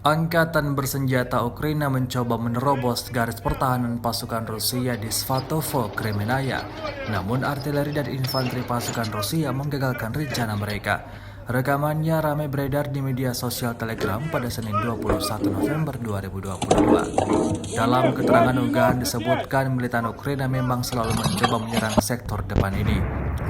Angkatan bersenjata Ukraina mencoba menerobos garis pertahanan pasukan Rusia di Svatovo, Kremenaya. Namun artileri dan infanteri pasukan Rusia menggagalkan rencana mereka. Rekamannya ramai beredar di media sosial Telegram pada Senin 21 November 2022. Dalam keterangan unggahan disebutkan militan Ukraina memang selalu mencoba menyerang sektor depan ini.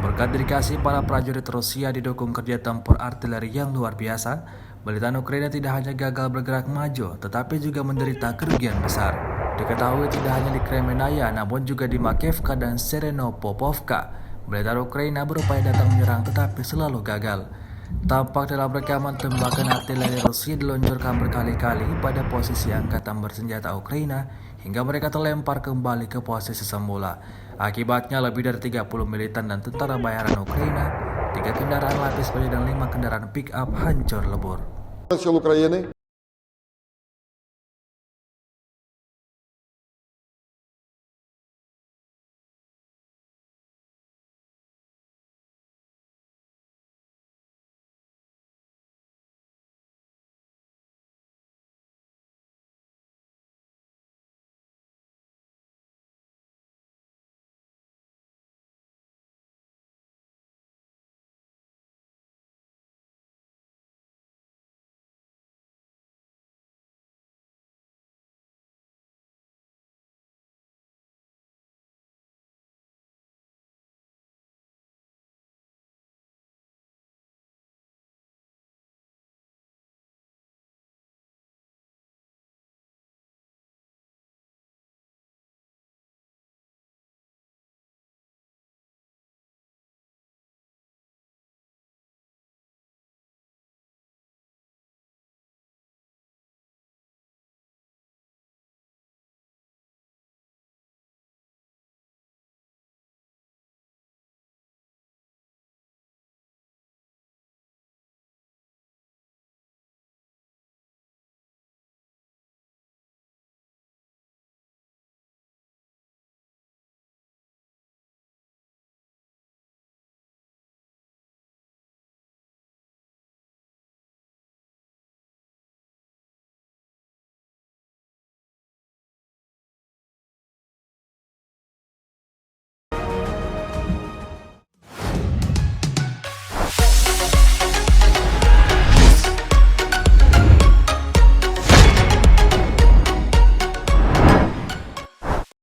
Berkat dedikasi para prajurit Rusia didukung kerja tempur artileri yang luar biasa, militan Ukraina tidak hanya gagal bergerak maju, tetapi juga menderita kerugian besar. Diketahui tidak hanya di Kremenaya, namun juga di Makevka dan Serenopopovka. Militer Ukraina berupaya datang menyerang tetapi selalu gagal. Tampak dalam rekaman tembakan artileri Rusia diluncurkan berkali-kali pada posisi angkatan bersenjata Ukraina hingga mereka terlempar kembali ke posisi semula. Akibatnya lebih dari 30 militan dan tentara bayaran Ukraina, 3 kendaraan lapis baja dan 5 kendaraan pick-up hancur lebur. Сил України